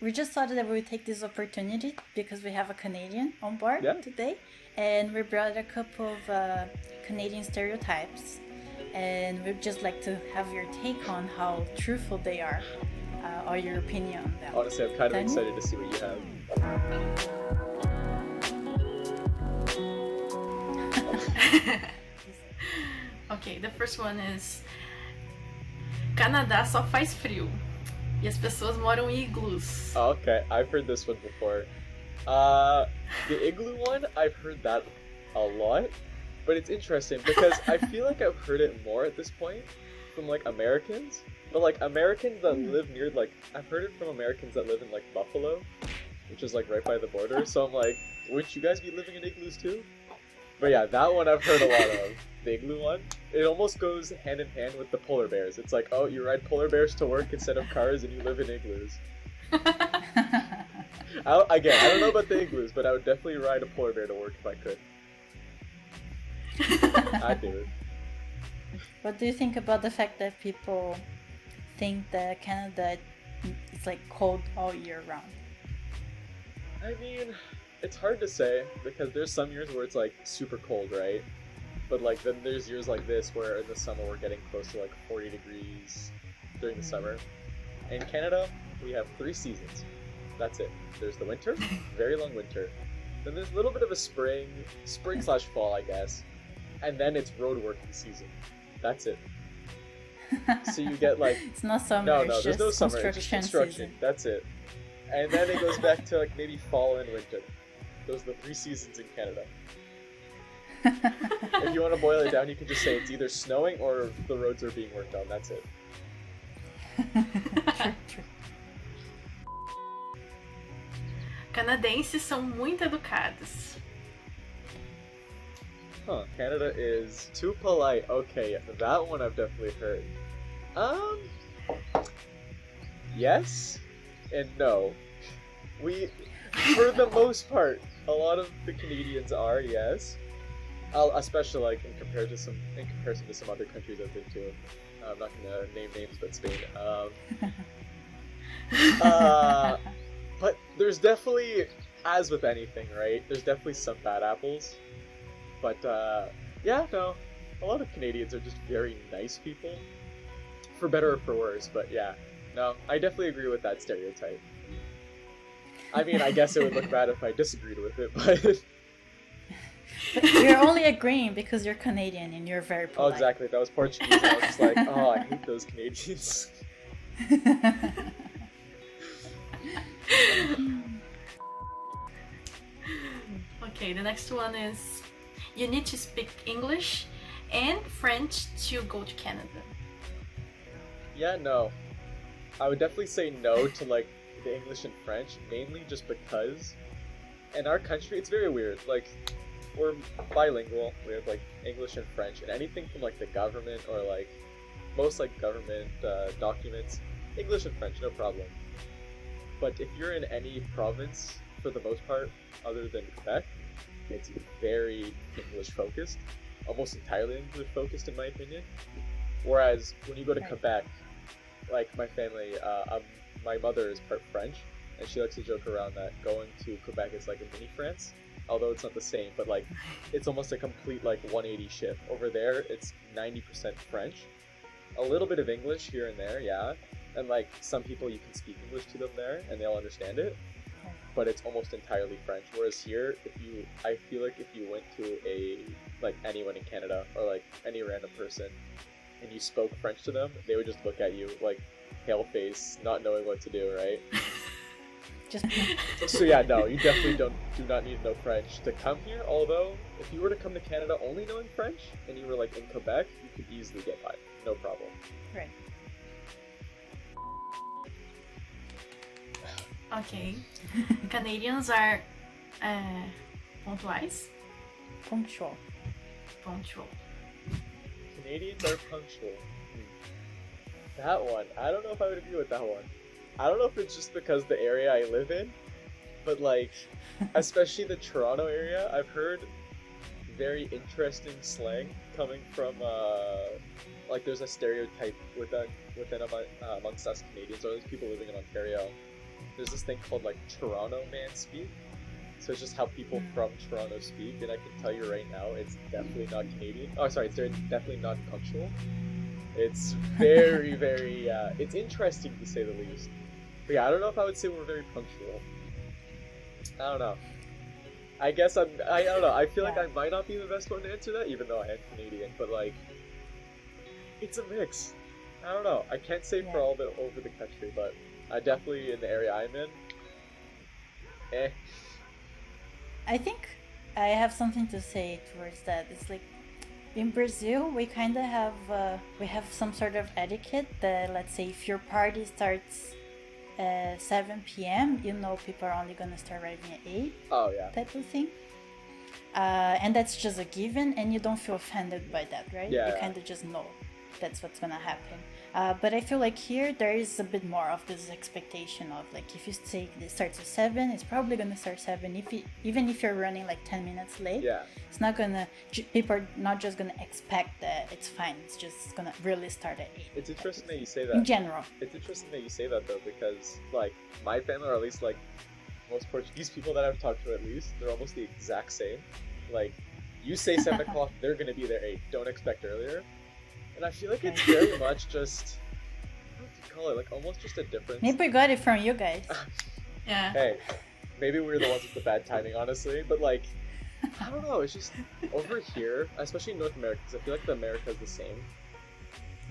we just thought that we would take this opportunity because we have a Canadian on board today, and we brought a couple of Canadian stereotypes, and we'd just like to have your take on how truthful they are, or your opinion on them. Honestly, I'm kind of excited to see what you have. Okay, the first one is: Canadá só faz frio e as pessoas moram em iglus. Okay, I've heard this one before. The igloo one, I've heard that a lot, but it's interesting because I feel like I've heard it more at this point from like Americans, but like Americans that live near, like, I've heard it from Americans that live in like Buffalo, which is like right by the border. So I'm like, wouldn't you guys be living in igloos too? But yeah, that one I've heard a lot of. The igloo one, it almost goes hand in hand with the polar bears. It's like, oh, you ride polar bears to work instead of cars, and you live in igloos. Again, I don't know about the igloos, but I would definitely ride a polar bear to work if I could. I'd do it. What do you think about the fact that people think that Canada is like cold all year round? I mean, it's hard to say because there's some years where it's like super cold, right? But like then there's years like this where in the summer we're getting close to like 40 degrees during the summer. In Canada, we have 3 seasons. That's it. There's the winter, very long winter. Then there's a little bit of a spring/fall, I guess. And then it's road working season. That's it. So you get like it's not summer. No, there's no summer. It's just construction. Season. That's it. And then it goes back to like maybe fall and winter. Those are the 3 seasons in Canada. If you want to boil it down, you can just say it's either snowing or the roads are being worked on. That's it. True. Canadenses são muito educados. Huh, Canada is too polite. Okay, that one I've definitely heard. Yes and no. We, for the most part, a lot of the Canadians are, yes. Especially like in comparison to some other countries I've been to. I'm not gonna name names, but Spain. But there's definitely, as with anything, right? There's definitely some bad apples. But yeah, no, a lot of Canadians are just very nice people, for better or for worse. But yeah, no, I definitely agree with that stereotype. I mean, I guess it would look bad if I disagreed with it, but. You're only agreeing because you're Canadian and you're very polite. Oh, exactly. If I was Portuguese, I was just like, oh, I hate those Canadians. Okay, the next one is: you need to speak English and French to go to Canada. Yeah, no. I would definitely say no to like the English and French, mainly just because in our country it's very weird. Like, we're bilingual. We have like English and French, and anything from like the government or like most like government documents, English and French, no problem. But if you're in any province, for the most part, other than Quebec, it's very English focused, almost entirely English focused in my opinion. Whereas when you go to Quebec, like my family, my mother is part French, and she likes to joke around that going to Quebec is like a mini France. Although it's not the same, but like it's almost a complete like 180 shift. Over there, it's 90% French, a little bit of English here and there, yeah, and like some people you can speak English to them there and they'll understand it, but it's almost entirely French. Whereas here, I feel like if you went to like anyone in Canada or like any random person and you spoke French to them, they would just look at you like pale face, not knowing what to do, right? So yeah, no, you definitely do not need to know French to come here. Although, if you were to come to Canada only knowing French, and you were like in Quebec, you could easily get by, no problem. Right. Okay. Canadians are pontuais. Punctual. Canadians are punctual. That one, I don't know if I would agree with that one. I don't know if it's just because the area I live in, but like, especially the Toronto area, I've heard very interesting slang coming from, like there's a stereotype within amongst us Canadians, or at least people living in Ontario, there's this thing called like Toronto man speak. So it's just how people from Toronto speak, and I can tell you right now, it's definitely not Canadian. Oh, sorry, it's definitely not punctual. It's very, very, it's interesting to say the least. But yeah, I don't know if I would say we're very punctual. I don't know. I guess I don't know, I feel like I might not be the best one to answer that, even though I am Canadian, but like, it's a mix. I don't know, I can't say for all the over the country, but I definitely, in the area I'm in, I think I have something to say towards that. It's like, in Brazil, we kind of have, we have some sort of etiquette that, let's say, if your party starts 7 p.m., you know people are only gonna start arriving at 8. Oh yeah. Type of thing. And that's just a given, and you don't feel offended by that, right? Yeah. You kind of just know that's what's gonna happen. But I feel like here there is a bit more of this expectation of like, if you say it starts at 7, it's probably gonna start 7. Even if you're running like 10 minutes late, it's not gonna. People are not just gonna expect that it's fine. It's just gonna really start at 8. It's interesting that you say that. In general. It's interesting that you say that though, because like my family, or at least like most Portuguese people that I've talked to, at least they're almost the exact same. Like, you say 7 o'clock, they're gonna be there 8. Don't expect earlier. And I feel like it's very much just, what do you call it, like almost just a difference. Maybe we got it from you guys. Yeah. Hey, maybe we're the ones with the bad timing, honestly, but like, I don't know, it's just, over here, especially in North America, because I feel like the America is the same,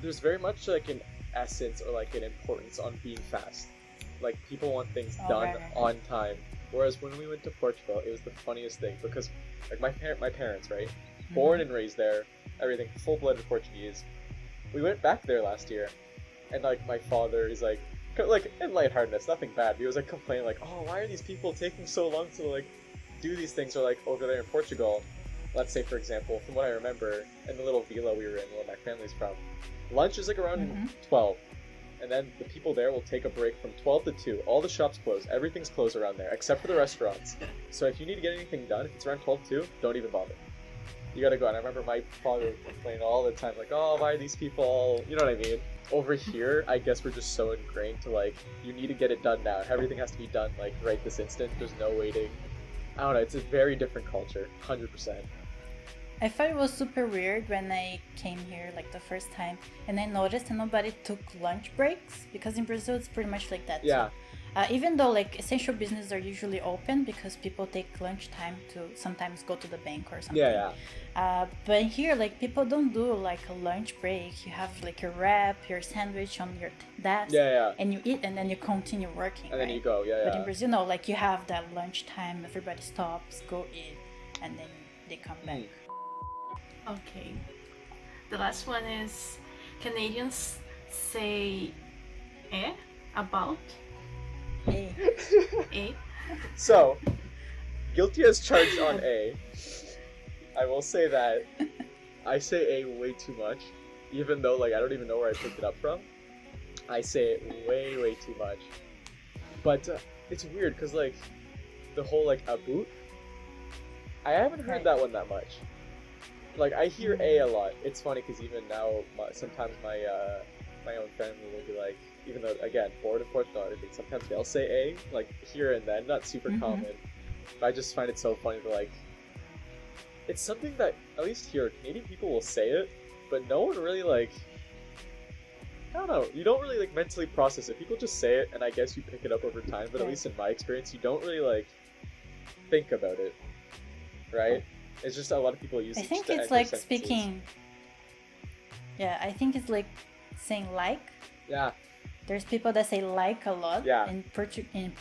there's very much like an essence or like an importance on being fast. Like, people want things done on time. Whereas when we went to Portugal, it was the funniest thing, because like my parents, right, born and raised there, everything, full-blooded Portuguese. We went back there last year, and like my father is like in lightheartedness, nothing bad. He was like complaining like, oh, why are these people taking so long to like do these things? Or like over there in Portugal, let's say for example, from what I remember, in the little villa we were in, where my family's from, lunch is like around 12, and then the people there will take a break from 12 to 2. All the shops close, everything's closed around there except for the restaurants. So if you need to get anything done, if it's around 12 to 2, don't even bother. You gotta go. And I remember my father complaining all the time, like, oh, why are these people, you know what I mean? Over here, I guess we're just so ingrained to like, you need to get it done now. Everything has to be done like right this instant. There's no waiting. I don't know, it's a very different culture, 100%. I thought it was super weird when I came here like the first time, and I noticed that nobody took lunch breaks, because in Brazil it's pretty much like that. Yeah. So, even though like essential businesses are usually open, because people take lunch time to sometimes go to the bank or something. But here, like, people don't do like a lunch break. You have like your wrap, your sandwich on your desk, and you eat, and then you continue working. And then you go, But in Brazil, no, like you have that lunch time. Everybody stops, go eat, and then they come back. Okay. The last one is, Canadians say about. So, guilty as charged on A. I will say that I say A way too much, even though like I don't even know where I picked it up from. I say it way too much. But it's weird because like the whole like aboot, I haven't heard that one that much. Like, I hear A a lot. It's funny because even now, sometimes my own family will be like, even though, again, born in Portugal and everything, sometimes they'll say A, like, here and then, not super common. But I just find it so funny to, like, it's something that, at least here, Canadian people will say it, but no one really, like, I don't know, you don't really, like, mentally process it. People just say it, and I guess you pick it up over time, but at least in my experience, you don't really, like, think about it, right? It's just a lot of people use it. I think it's like speaking. Yeah, I think it's like saying like. Yeah. There's people that say like a lot. Yeah. In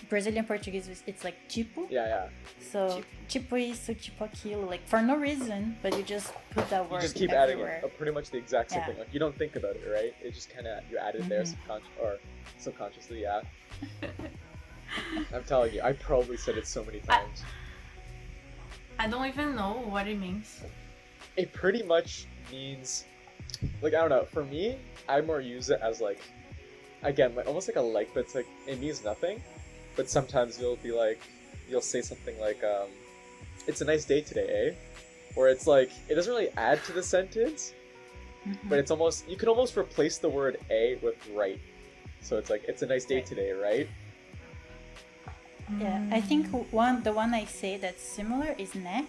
Brazilian Portuguese, it's like tipo. Yeah. So tipo isso, tipo aquilo, like for no reason, but you just put that word. You just keep everywhere. adding it, pretty much the exact same thing. Like, you don't think about it, right? It just kind of, you add it there subconsciously. Yeah. I'm telling you, I probably said it so many times. I don't even know what it means. It pretty much means, like, I don't know, for me, I more use it as like, again, like, almost like a like, but it's like, it means nothing, but sometimes you'll be like, you'll say something like, it's a nice day today, eh? Or it's like, it doesn't really add to the sentence, but it's almost, you can almost replace the word a with right. So it's like, it's a nice day today, right? Yeah, I think the one I say that's similar is né,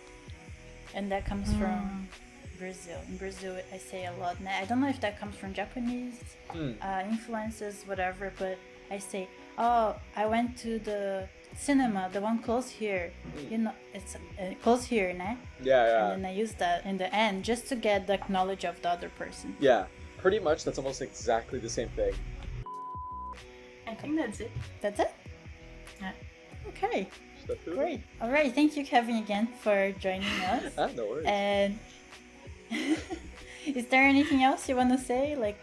and that comes from Brazil. In Brazil, I say a lot né. I don't know if that comes from Japanese influences, whatever, but I say, oh, I went to the cinema, the one close here. You know, it's close here, né? Yeah. And then I use that in the end just to get the knowledge of the other person. Yeah, pretty much that's almost exactly the same thing. I think that's it. That's it? Yeah. Okay. Great. All right. Thank you, Kevin, again for joining us. No worries. And is there anything else you want to say? Like,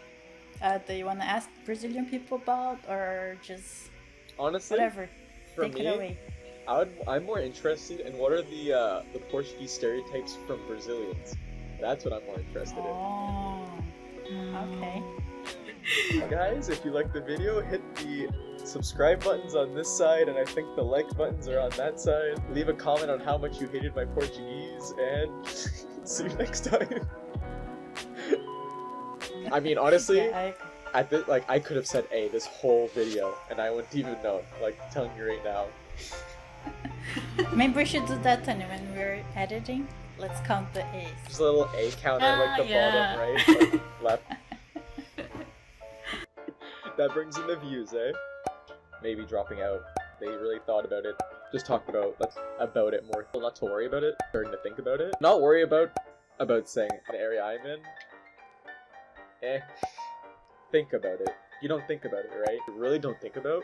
that you want to ask Brazilian people about, or just honestly, whatever? Take it away. I'm more interested in what are the Portuguese stereotypes from Brazilians. That's what I'm more interested in. Oh. Okay. Guys, if you like the video, hit the subscribe buttons on this side, and I think the like buttons are on that side. Leave a comment on how much you hated my Portuguese, and see you next time. I mean, honestly, Yeah, I could have said A this whole video, and I wouldn't even know. Like, telling you right now. maybe we should do that, Tania, when we're editing. Let's count the A's. Just a little A counter, like the yeah. bottom right, like left. That brings in the views, eh? Maybe dropping out. They really thought about it. Just talked about it more. Not to worry about it. Starting to think about it. Not worry about saying the area I'm in. Think about it. You don't think about it, right? You really don't think about.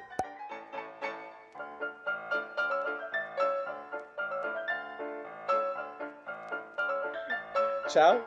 Ciao.